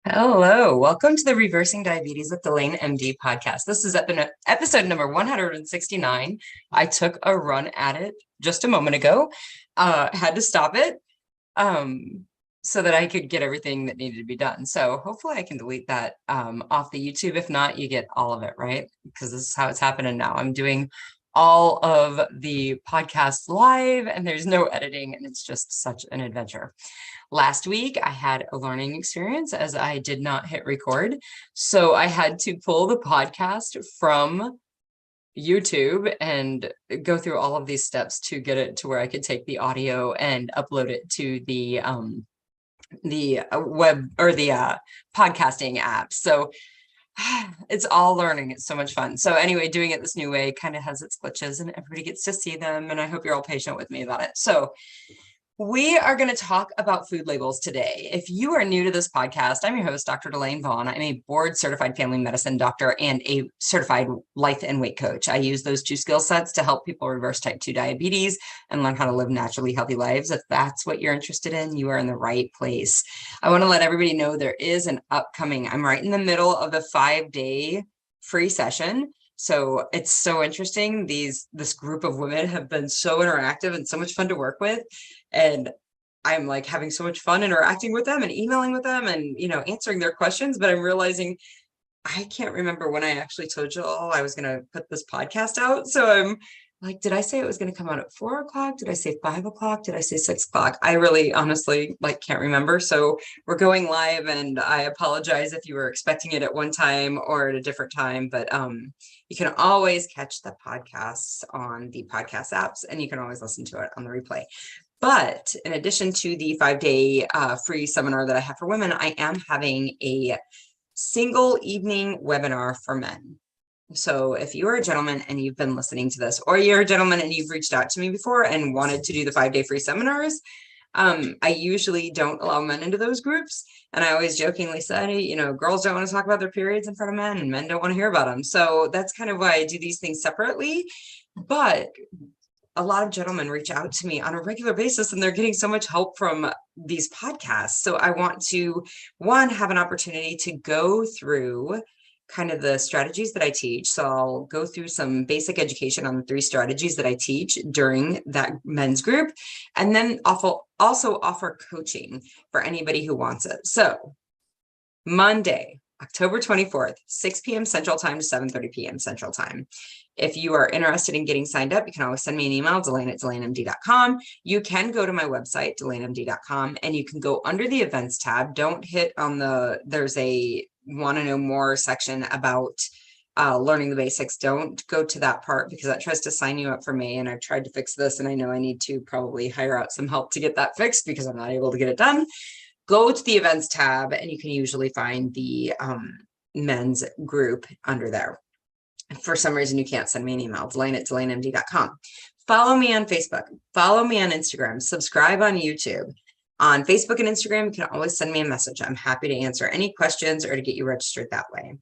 Hello, welcome to the Reversing Diabetes with Delane MD podcast. This is episode number 169. I took a run at it just a moment ago, had to stop it so that I could get everything that needed to be done. So hopefully I can delete that off the YouTube. If not, you get all of it, right? Because this is how it's happening now. I'm doing all of the podcasts live and there's no editing, and it's just such an adventure. Last week, I had a learning experience as I did not hit record. So I had to pull the podcast from YouTube and go through all of these steps to get it to where I could take the audio and upload it to the web or the podcasting app. So it's all learning. It's so much fun. So anyway, doing it this new way kind of has its glitches and everybody gets to see them. And I hope you're all patient with me about it. So we are going to talk about food labels today. If you are new to this podcast, I'm your host, Dr. Delane Vaughn. I'm a board-certified family medicine doctor and a certified life and weight coach. I use those two skill sets to help people reverse type 2 diabetes and learn how to live naturally healthy lives. If that's what you're interested in, you are in the right place. I want to let everybody know there is an upcoming, I'm right in the middle of the 5-day free session. So it's so interesting. This group of women have been so interactive and so much fun to work with. And I'm like having so much fun interacting with them and emailing with them and, answering their questions. But I'm realizing I can't remember when I actually told you all I was going to put this podcast out. So I'm like, did I say it was going to come out at 4 o'clock? Did I say 5 o'clock? Did I say 6 o'clock? I really honestly can't remember. So we're going live, and I apologize if you were expecting it at one time or at a different time, but you can always catch the podcasts on the podcast apps, and you can always listen to it on the replay. But in addition to the 5-day free seminar that I have for women, I am having a single evening webinar for men. So if you are a gentleman and you've been listening to this, or you're a gentleman and you've reached out to me before and wanted to do the 5-day free seminars, I usually don't allow men into those groups. And I always jokingly say, girls don't want to talk about their periods in front of men and men don't want to hear about them. So that's kind of why I do these things separately. But a lot of gentlemen reach out to me on a regular basis and they're getting so much help from these podcasts. So I want to, one, have an opportunity to go through kind of the strategies that I teach. So I'll go through some basic education on the 3 strategies that I teach during that men's group, and then also offer coaching for anybody who wants it. So Monday, October 24th, 6 p.m. Central Time to 7:30 p.m. Central Time. If you are interested in getting signed up, you can always send me an email, delane@delanemd.com. You can go to my website, delanemd.com, and you can go under the events tab. Don't hit on there's a want to know more section about learning the basics. Don't go to that part because that tries to sign you up for me. And I've tried to fix this, and I know I need to probably hire out some help to get that fixed because I'm not able to get it done. Go to the events tab, and you can usually find the men's group under there. If for some reason you can't, send me an email, delane@delanemd.com. Follow me on Facebook. Follow me on Instagram. Subscribe on YouTube. On Facebook and Instagram, you can always send me a message. I'm happy to answer any questions or to get you registered that way.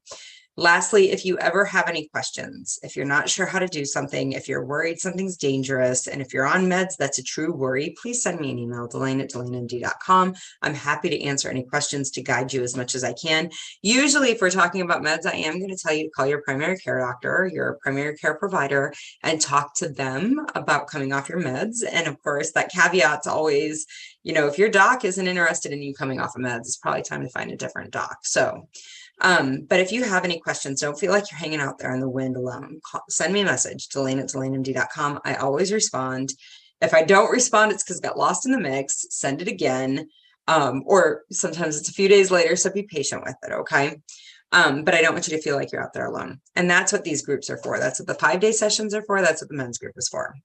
Lastly, if you ever have any questions, if you're not sure how to do something, if you're worried something's dangerous, and if you're on meds, that's a true worry, please send me an email, delane@delanemd.com. I'm happy to answer any questions to guide you as much as I can. Usually, if we're talking about meds, I am going to tell you to call your primary care doctor, your primary care provider, and talk to them about coming off your meds. And of course, that caveat's always, if your doc isn't interested in you coming off of meds, it's probably time to find a different doc. So, but if you have any questions, don't feel like you're hanging out there in the wind alone. Send me a message, delane@delanemd.com. I always respond. If I don't respond, it's because I got lost in the mix. Send it again. Or sometimes it's a few days later, so be patient with it, okay? But I don't want you to feel like you're out there alone. And that's what these groups are for. That's what the 5-day sessions are for. That's what the men's group is for.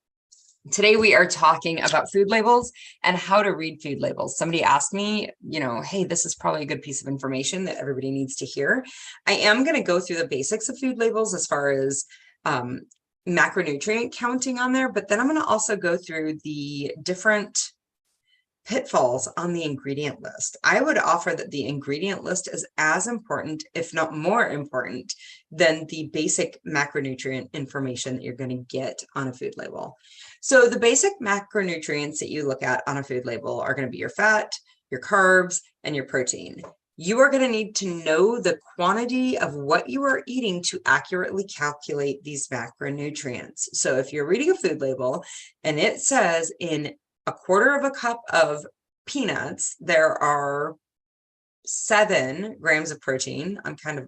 Today, we are talking about food labels and how to read food labels. Somebody asked me, hey, this is probably a good piece of information that everybody needs to hear. I am going to go through the basics of food labels as far as macronutrient counting on there, but then I'm going to also go through the different pitfalls on the ingredient list. I would offer that the ingredient list is as important, if not more important, than the basic macronutrient information that you're going to get on a food label. So the basic macronutrients that you look at on a food label are going to be your fat, your carbs, and your protein. You are going to need to know the quantity of what you are eating to accurately calculate these macronutrients. So if you're reading a food label and it says in a quarter of a cup of peanuts, there are 7 grams of protein. I'm kind of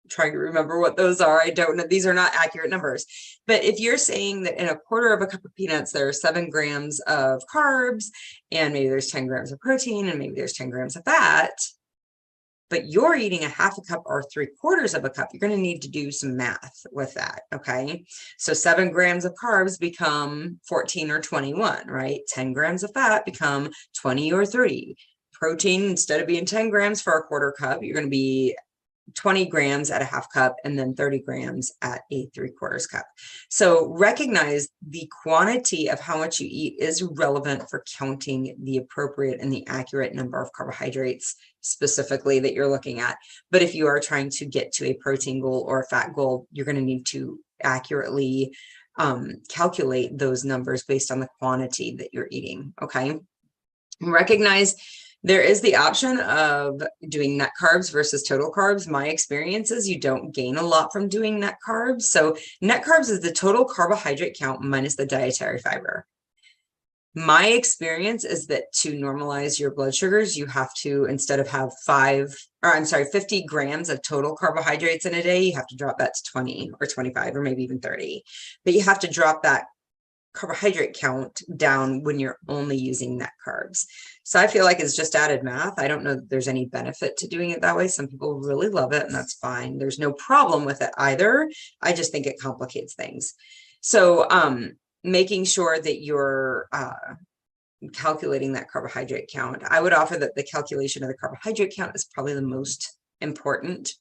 trying to remember what those are. I don't know. These are not accurate numbers. But if you're saying that in a quarter of a cup of peanuts, there are 7 grams of carbs, and maybe there's 10 grams of protein, and maybe there's 10 grams of fat, but you're eating a half a cup or 3/4 of a cup, you're going to need to do some math with that. Okay. So 7 grams of carbs become 14 or 21, right? 10 grams of fat become 20 or 30. Protein, instead of being 10 grams for a quarter cup, you're going to be 20 grams at a half cup, and then 30 grams at a 3/4 cup. So recognize the quantity of how much you eat is relevant for counting the appropriate and the accurate number of carbohydrates specifically that you're looking at. But if you are trying to get to a protein goal or a fat goal, you're going to need to accurately calculate those numbers based on the quantity that you're eating. Okay. Recognize there is the option of doing net carbs versus total carbs. My experience is you don't gain a lot from doing net carbs. So net carbs is the total carbohydrate count minus the dietary fiber. My experience is that to normalize your blood sugars, you have to, instead of have 50 grams of total carbohydrates in a day, you have to drop that to 20 or 25 or maybe even 30. But you have to drop that carbohydrate count down when you're only using net carbs. So I feel like it's just added math. I don't know that there's any benefit to doing it that way. Some people really love it, and that's fine. There's no problem with it either. I just think it complicates things. So making sure that you're calculating that carbohydrate count. I would offer that the calculation of the carbohydrate count is probably the most important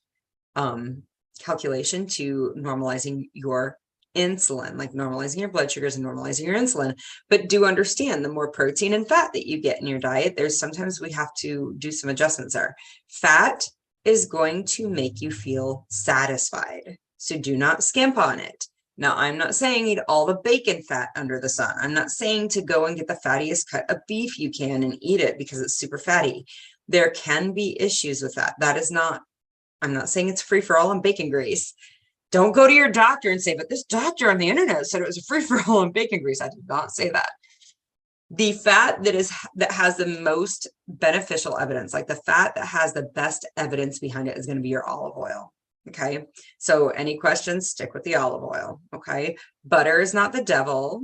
calculation to normalizing your insulin, like normalizing your blood sugars and normalizing your insulin. But do understand, the more protein and fat that you get in your diet, there's sometimes we have to do some adjustments there. Fat is going to make you feel satisfied, so do not skimp on it. Now, I'm not saying eat all the bacon fat under the sun. I'm not saying to go and get the fattiest cut of beef you can and eat it because it's super fatty. There can be issues with that. That is not, I'm not saying it's free for all on bacon grease. Don't go to your doctor and say, but this doctor on the internet said it was a free-for-all on bacon grease. I did not say that. The fat that has the most beneficial evidence, like the fat that has the best evidence behind it, is going to be your olive oil. Okay. So any questions, stick with the olive oil. Okay. Butter is not the devil,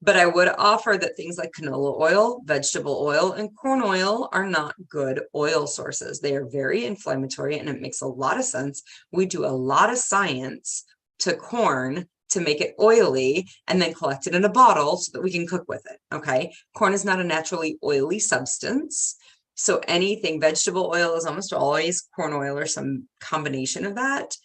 but I would offer that things like canola oil, vegetable oil, and corn oil are not good oil sources. They are very inflammatory, and it makes a lot of sense. We do a lot of science to corn to make it oily and then collect it in a bottle so that we can cook with it. Okay. Corn is not a naturally oily substance. So anything, vegetable oil is almost always corn oil or some combination of that.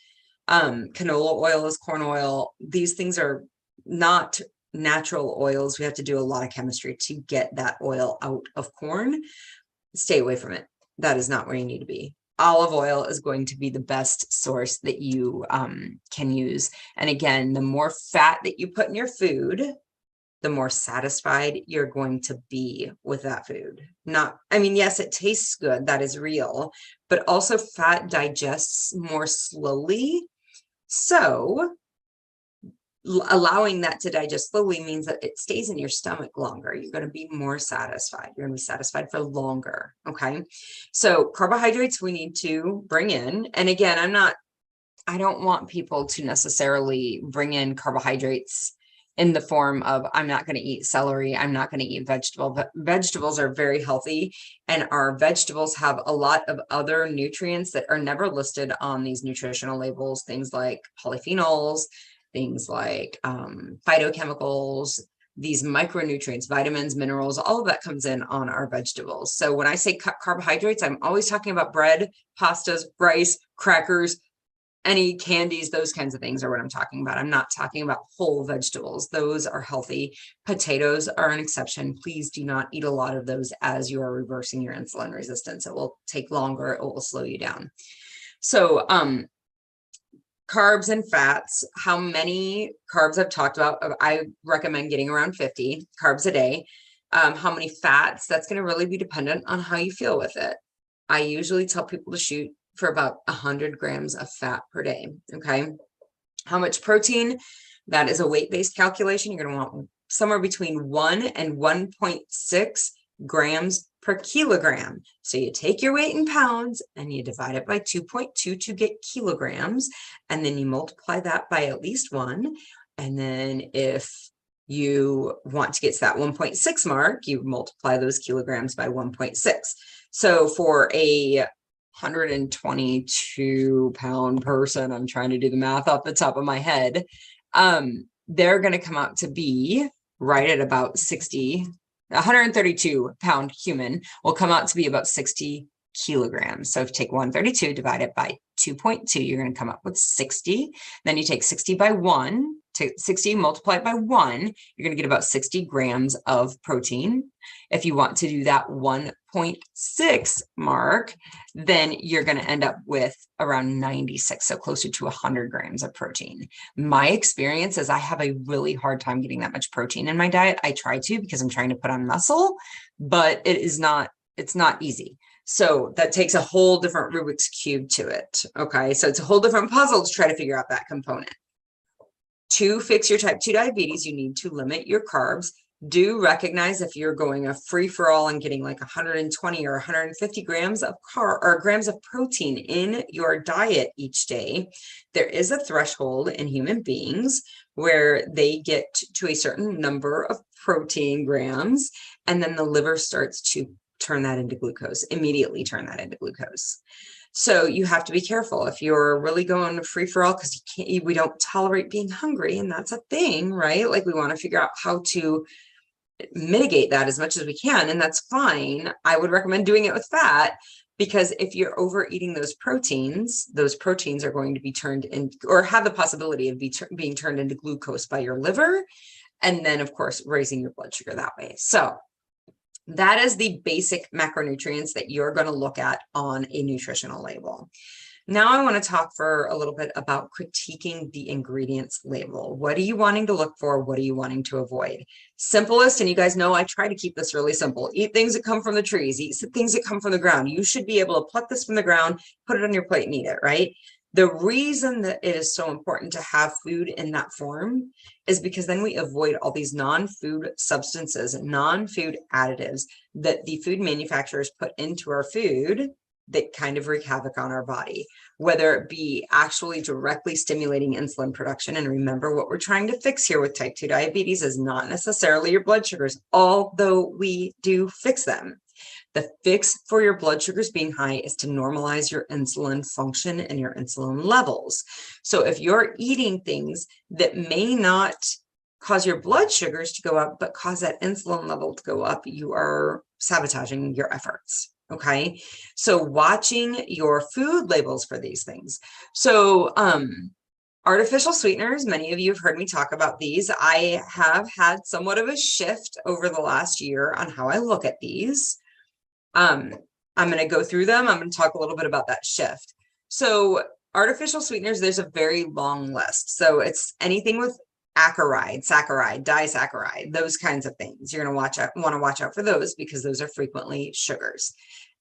Canola oil is corn oil. These things are not natural oils. We have to do a lot of chemistry to get that oil out of corn. Stay away from it. That is not where you need to be. Olive oil is going to be the best source that you can use. And again, the more fat that you put in your food, the more satisfied you're going to be with that food. Yes, it tastes good. That is real, but also fat digests more slowly. So allowing that to digest slowly means that it stays in your stomach longer. You're going to be more satisfied. You're going to be satisfied for longer. Okay. So carbohydrates we need to bring in. And again, I don't want people to necessarily bring in carbohydrates in the form of, I'm not going to eat celery. I'm not going to eat vegetable, but vegetables are very healthy, and our vegetables have a lot of other nutrients that are never listed on these nutritional labels. Things like polyphenols, things like phytochemicals, these micronutrients, vitamins, minerals, all of that comes in on our vegetables. So when I say cut carbohydrates, I'm always talking about bread, pastas, rice, crackers, any candies, those kinds of things are what I'm talking about. I'm not talking about whole vegetables. Those are healthy. Potatoes are an exception. Please do not eat a lot of those as you are reversing your insulin resistance. It will take longer. It will slow you down. So, carbs and fats, how many carbs I've talked about, I recommend getting around 50 carbs a day. How many fats, that's going to really be dependent on how you feel with it. I usually tell people to shoot for about 100 grams of fat per day. Okay. How much protein? That is a weight-based calculation. You're going to want somewhere between 1 and 1.6 grams per kilogram. So you take your weight in pounds and you divide it by 2.2 to get kilograms. And then you multiply that by at least 1. And then if you want to get to that 1.6 mark, you multiply those kilograms by 1.6. So for a 122-pound person, I'm trying to do the math off the top of my head, they're going to come out to be right at about 60. 132-pound human will come out to be about 60 kilograms. So if you take 132, divide it by 2.2, you're going to come up with 60. Then you take 60 by 1, take 60 multiplied by 1, you're going to get about 60 grams of protein. If you want to do that 1.6 mark, then you're going to end up with around 96, so closer to 100 grams of protein. My experience is I have a really hard time getting that much protein in my diet. I try to because I'm trying to put on muscle, but it's not easy. So that takes a whole different Rubik's Cube to it. Okay, so it's a whole different puzzle to try to figure out that component. To fix your type 2 diabetes, you need to limit your carbs. Do recognize if you're going a free-for-all and getting like 120 or 150 grams of grams of protein in your diet each day, there is a threshold in human beings where they get to a certain number of protein grams, and then the liver starts to turn that into glucose, immediately turn that into glucose. So you have to be careful if you're really going free for all, because we don't tolerate being hungry, and that's a thing, right? Like we want to figure out how to mitigate that as much as we can, and that's fine. I would recommend doing it with fat, because if you're overeating those proteins are going to be turned in, or have the possibility of being turned into glucose by your liver, and then of course raising your blood sugar that way. So that is the basic macronutrients that you're going to look at on a nutritional label. Now I want to talk for a little bit about critiquing the ingredients label. What are you wanting to look for? What are you wanting to avoid? Simplest, and you guys know I try to keep this really simple. Eat things that come from the trees, eat things that come from the ground. You should be able to pluck this from the ground, put it on your plate and eat it, right? The reason that it is so important to have food in that form is because then we avoid all these non-food substances, non-food additives that the food manufacturers put into our food that kind of wreak havoc on our body, whether it be actually directly stimulating insulin production. And remember, what we're trying to fix here with type 2 diabetes is not necessarily your blood sugars, although we do fix them. The fix for your blood sugars being high is to normalize your insulin function and your insulin levels. So if you're eating things that may not cause your blood sugars to go up, but cause that insulin level to go up, you are sabotaging your efforts. Okay. So watching your food labels for these things. So, artificial sweeteners, many of you have heard me talk about these. I have had somewhat of a shift over the last year on how I look at these. I'm going to go through them. I'm going to talk a little bit about that shift. So artificial sweeteners, there's a very long list. So it's anything with saccharide, disaccharide, those kinds of things. You're going to want to watch out for those, because those are frequently sugars.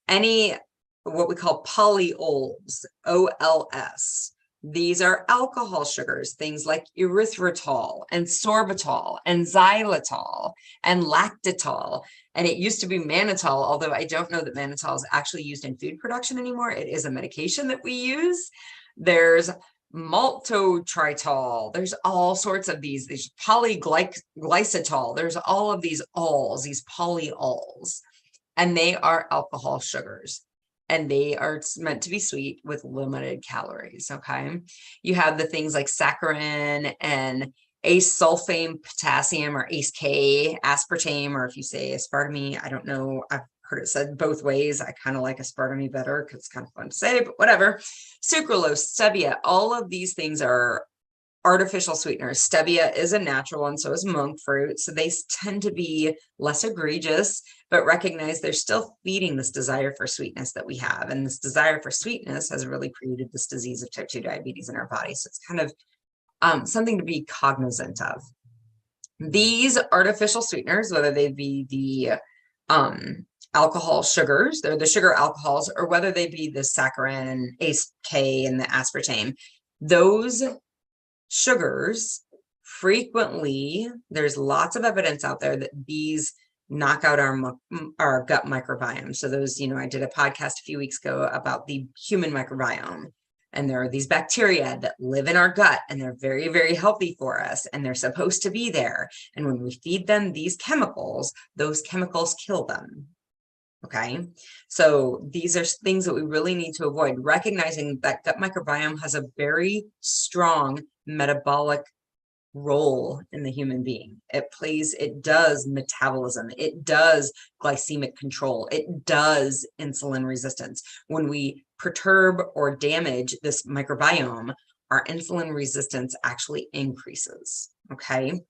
Any, what we call polyols, OLS. These are alcohol sugars, things like erythritol and sorbitol and xylitol and lactitol. And it used to be mannitol, although I don't know that mannitol is actually used in food production anymore. It is a medication that we use. There's maltodextritol. There's all sorts of these. There's polyglycitol. There's all of these ols, these polyols, and they are alcohol sugars. And they are meant to be sweet with limited calories, okay? You have the things like saccharin and acesulfame potassium, or ACE-K, aspartame, or if you say aspartame, I don't know. I've heard it said both ways. I kind of like aspartame better because it's kind of fun to say, but whatever. Sucralose, stevia, all of these things are artificial sweeteners. Stevia is a natural one, so is monk fruit. So they tend to be less egregious, but recognize they're still feeding this desire for sweetness that we have. And this desire for sweetness has really created this disease of type 2 diabetes in our body. So it's kind of something to be cognizant of. These artificial sweeteners, whether they be the alcohol sugars, they're the sugar alcohols, or whether they be the saccharin, ACE-K, and the aspartame, those sugars frequently, there's lots of evidence out there that these knock out our gut microbiome. So those, I did a podcast a few weeks ago about the human microbiome. And there are these bacteria that live in our gut, and they're very, very healthy for us, and they're supposed to be there. And when we feed them these chemicals, those chemicals kill them. Okay, so these are things that we really need to avoid, recognizing that gut microbiome has a very strong metabolic role in the human being. It does metabolism, it does glycemic control, it does insulin resistance. When we perturb or damage this microbiome, our insulin resistance actually increases. Okay.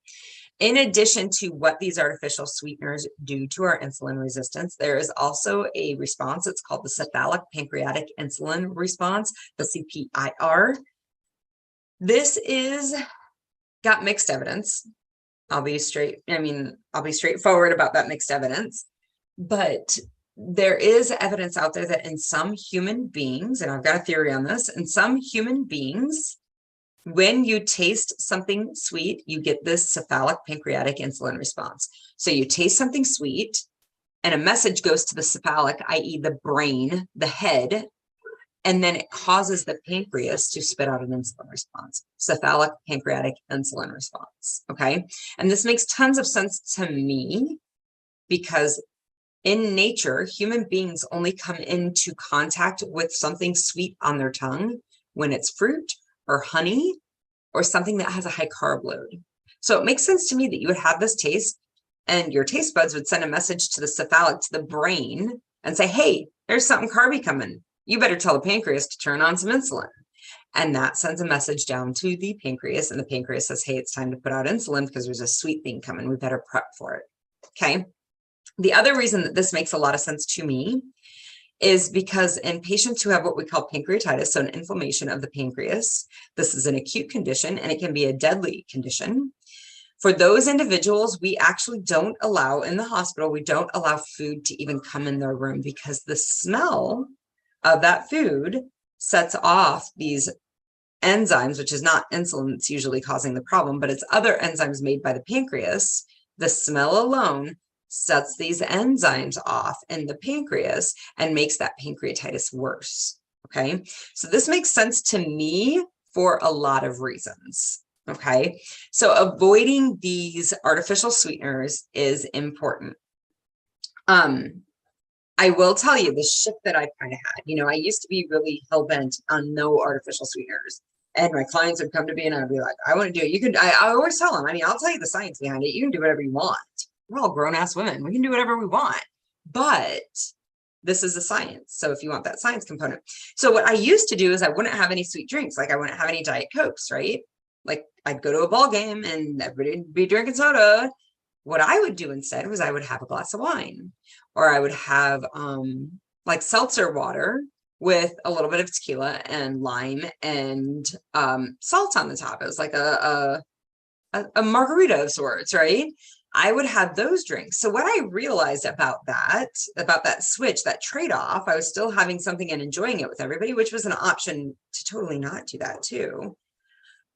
In addition to what these artificial sweeteners do to our insulin resistance, there is also a response. It's called the cephalic pancreatic insulin response, the CPIR. This is got mixed evidence. I'll be straightforward about that mixed evidence, but there is evidence out there that in some human beings, and I've got a theory on this, in some human beings, when you taste something sweet, you get this cephalic pancreatic insulin response. So you taste something sweet and a message goes to the cephalic, i.e. the brain, the head, and then it causes the pancreas to spit out an insulin response, cephalic pancreatic insulin response. Okay. And this makes tons of sense to me because in nature, human beings only come into contact with something sweet on their tongue when it's fruit or honey or something that has a high carb load. So it makes sense to me that you would have this taste and your taste buds would send a message to the cephalic, to the brain, and say, hey, there's something carby coming. You better tell the pancreas to turn on some insulin. And that sends a message down to the pancreas, and the pancreas says, hey, it's time to put out insulin because there's a sweet thing coming. We better prep for it. Okay. The other reason that this makes a lot of sense to me is because in patients who have what we call pancreatitis, so an inflammation of the pancreas, this is an acute condition and it can be a deadly condition. For those individuals, we actually don't allow in the hospital, we don't allow food to even come in their room because the smell of that food sets off these enzymes, which is not insulin that's usually causing the problem, but it's other enzymes made by the pancreas. The smell alone sets these enzymes off in the pancreas and makes that pancreatitis worse. Okay, so this makes sense to me for a lot of reasons. Okay, so avoiding these artificial sweeteners is important. I will tell you the shift that I've kind of had. I used to be really hell-bent on no artificial sweeteners. And my clients would come to me and I'd be like, I want to do it. I always tell them, I'll tell you the science behind it. You can do whatever you want. We're all grown-ass women. We can do whatever we want. But this is a science. So if you want that science component. So what I used to do is I wouldn't have any sweet drinks. Like I wouldn't have any Diet Cokes, right? Like I'd go to a ball game and everybody would be drinking soda. What I would do instead was I would have a glass of wine, or I would have like seltzer water with a little bit of tequila and lime and salt on the top. It was like a margarita of sorts, right? I would have those drinks. So what I realized about that switch, that trade-off, I was still having something and enjoying it with everybody, which was an option to totally not do that too.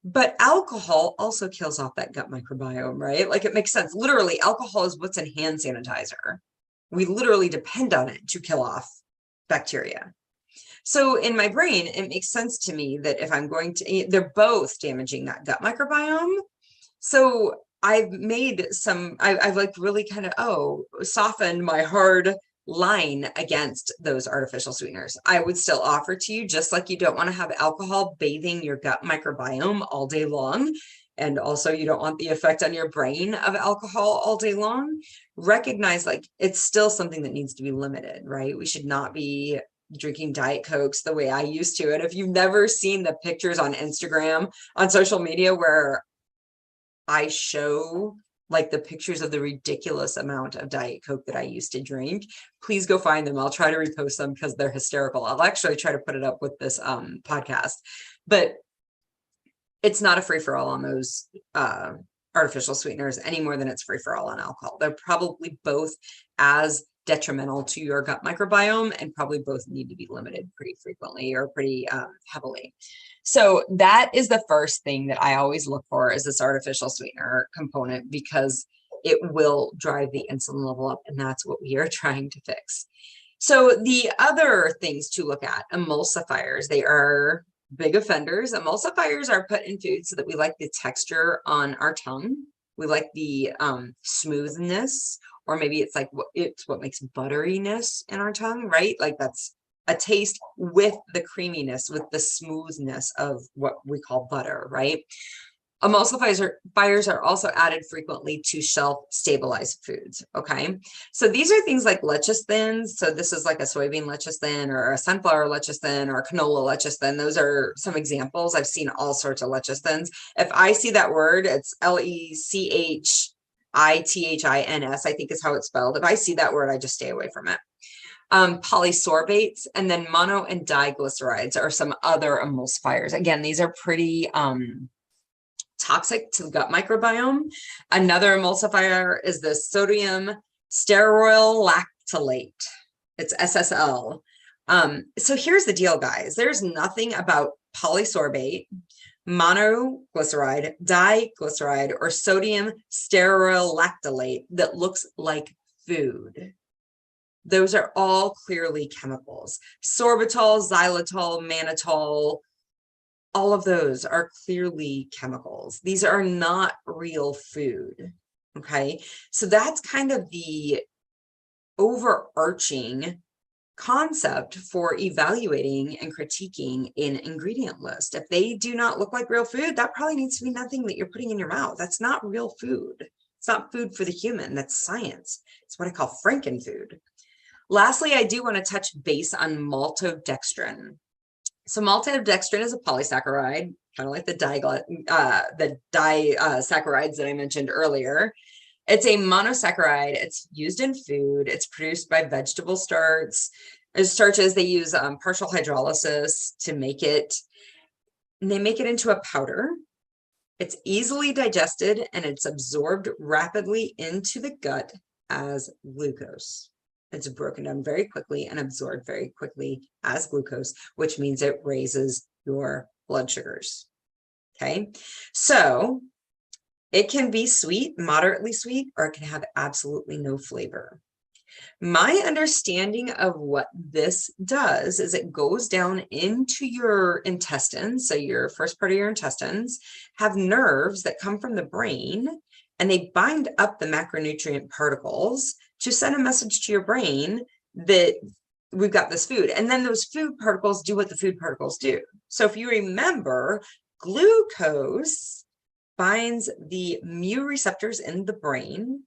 But alcohol also kills off that gut microbiome, right? Like it makes sense. Literally, alcohol is what's in hand sanitizer. We literally depend on it to kill off bacteria. So in my brain, it makes sense to me that if I'm going to, they're both damaging that gut microbiome. So I've made I've like really kind of, softened my hard line against those artificial sweeteners. I would still offer to you, just like you don't want to have alcohol bathing your gut microbiome all day long. And also you don't want the effect on your brain of alcohol all day long. Recognize like it's still something that needs to be limited, right? We should not be drinking Diet Cokes the way I used to. And if you've never seen the pictures on Instagram, on social media, where I show like the pictures of the ridiculous amount of Diet Coke that I used to drink, please go find them. I'll try to repost them because they're hysterical. I'll actually try to put it up with this podcast, but it's not a free-for-all on those artificial sweeteners any more than it's free-for-all on alcohol. They're probably both as detrimental to your gut microbiome, and probably both need to be limited pretty frequently or pretty heavily. So that is the first thing that I always look for, is this artificial sweetener component, because it will drive the insulin level up, and that's what we are trying to fix. So the other things to look at, emulsifiers, they are big offenders. Emulsifiers are put in food so that we like the texture on our tongue. We like the smoothness, or maybe it's like it's what makes butteriness in our tongue, right? Like that's a taste with the creaminess, with the smoothness of what we call butter, right? Emulsifiers are also added frequently to shelf stabilized foods. Okay, so these are things like lecithin. So this is like a soybean lecithin or a sunflower lecithin or a canola lecithin. Those are some examples. I've seen all sorts of lecithins. If I see that word, it's Lecithins, I think is how it's spelled. If I see that word, I just stay away from it. Polysorbates, and then mono and diglycerides are some other emulsifiers. Again, these are pretty toxic to the gut microbiome. Another emulsifier is the sodium stearoyl lactylate. It's SSL. So here's the deal, guys. There's nothing about polysorbate, monoglyceride, diglyceride, or sodium stearoyl lactylate that looks like food. Those are all clearly chemicals. Sorbitol, xylitol, mannitol, all of those are clearly chemicals. These are not real food. Okay, so that's kind of the overarching concept for evaluating and critiquing an ingredient list. If they do not look like real food, that probably needs to be nothing that you're putting in your mouth. That's not real food. It's not food for the human. That's science. It's what I call frankenfood. Lastly, I do want to touch base on maltodextrin. So maltodextrin is a polysaccharide, kind of like the disaccharides that I mentioned earlier. It's a monosaccharide. It's used in food. It's produced by vegetable starches. They use partial hydrolysis to make it. And they make it into a powder. It's easily digested, and it's absorbed rapidly into the gut as glucose. It's broken down very quickly and absorbed very quickly as glucose, which means it raises your blood sugars. Okay, so it can be sweet, moderately sweet, or it can have absolutely no flavor. My understanding of what this does is it goes down into your intestines. So your first part of your intestines have nerves that come from the brain, and they bind up the macronutrient particles to send a message to your brain that we've got this food. And then those food particles do what the food particles do. So if you remember, glucose binds the mu receptors in the brain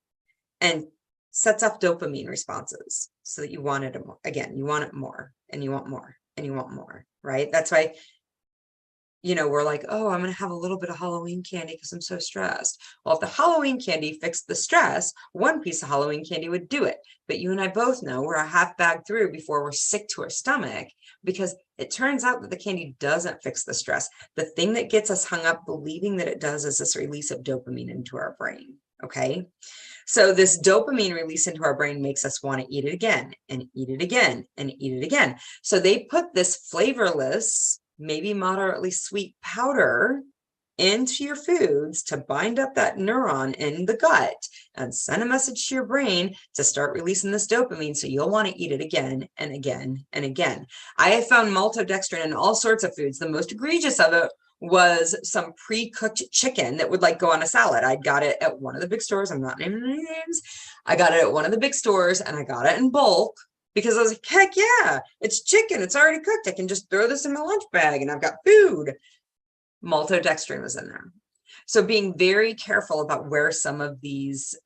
and sets off dopamine responses so that you want it again. You want it more, and you want more, and you want more, right? That's why, you know, we're like, oh, I'm going to have a little bit of Halloween candy because I'm so stressed. Well, if the Halloween candy fixed the stress, one piece of Halloween candy would do it. But you and I both know we're a half bag through before we're sick to our stomach, because it turns out that the candy doesn't fix the stress. The thing that gets us hung up believing that it does is this release of dopamine into our brain. Okay. So this dopamine release into our brain makes us want to eat it again and eat it again and eat it again. So they put this flavorless, maybe moderately sweet powder into your foods to bind up that neuron in the gut and send a message to your brain to start releasing this dopamine, so you'll want to eat it again and again and again. I have found maltodextrin in all sorts of foods. The most egregious of it was some pre-cooked chicken that would like go on a salad. I got it at one of the big stores. I'm not naming any names. I got it at one of the big stores, and I got it in bulk because I was like, heck yeah, it's chicken. It's already cooked. I can just throw this in my lunch bag and I've got food. Maltodextrin was in there. So being very careful about where some of these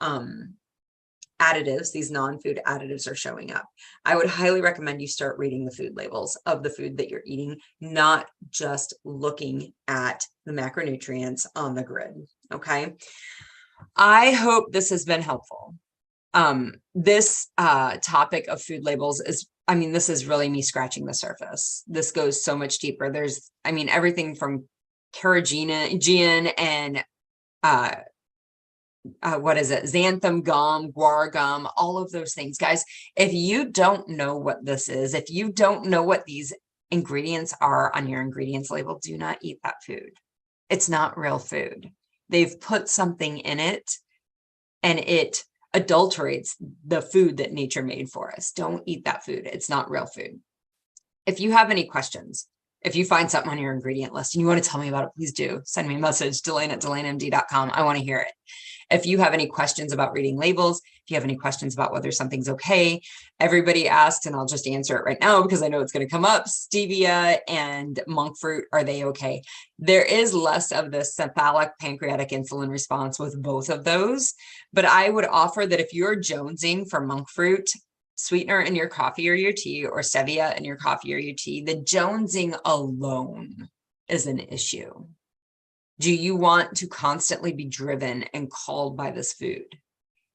additives, these non-food additives, are showing up. I would highly recommend you start reading the food labels of the food that you're eating, not just looking at the macronutrients on the grid. Okay. I hope this has been helpful. This topic of food labels is, I mean, this is really me scratching the surface. This goes so much deeper. There's, I mean, everything from carrageenan and what is it? Xanthan gum, guar gum, all of those things. Guys, if you don't know what this is, if you don't know what these ingredients are on your ingredients label, do not eat that food. It's not real food. They've put something in it and it adulterates the food that nature made for us. Don't eat that food. It's not real food. If you have any questions, if you find something on your ingredient list and you want to tell me about it, please do send me a message, Delane@DelaneMD.com. I want to hear it. If you have any questions about reading labels, if you have any questions about whether something's okay, everybody asks, and I'll just answer it right now because I know it's going to come up. Stevia and monk fruit, are they okay? There is less of the cephalic pancreatic insulin response with both of those, but I would offer that if you're jonesing for monk fruit sweetener in your coffee or your tea, or stevia in your coffee or your tea, the jonesing alone is an issue. Do you want to constantly be driven and called by this food?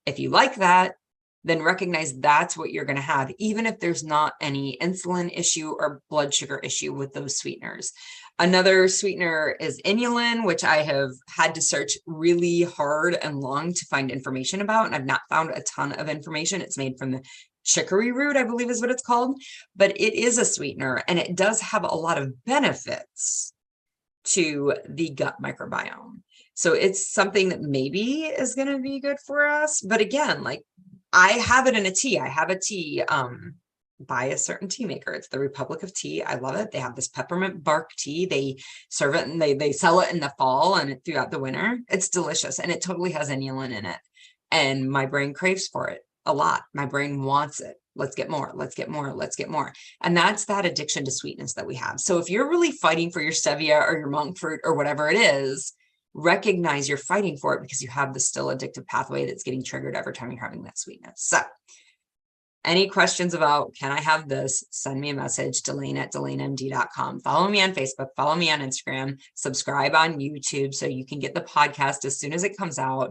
If you like that, then recognize that's what you're going to have, even if there's not any insulin issue or blood sugar issue with those sweeteners. Another sweetener is inulin, which I have had to search really hard and long to find information about, and I've not found a ton of information. It's made from the chicory root, I believe is what it's called, but it is a sweetener and it does have a lot of benefits to the gut microbiome. So it's something that maybe is going to be good for us. But again, like I have it in a tea. I have a tea by a certain tea maker. It's the Republic of Tea. I love it. They have this peppermint bark tea. They serve it and they sell it in the fall and throughout the winter. It's delicious and it totally has inulin in it. And my brain craves for it a lot. My brain wants it. Let's get more, let's get more, let's get more. And that's that addiction to sweetness that we have. So if you're really fighting for your stevia or your monk fruit or whatever it is, recognize you're fighting for it because you have the still addictive pathway that's getting triggered every time you're having that sweetness. So any questions about, can I have this? Send me a message, Delane@DelaneMD.com. Follow me on Facebook, follow me on Instagram, subscribe on YouTube so you can get the podcast as soon as it comes out.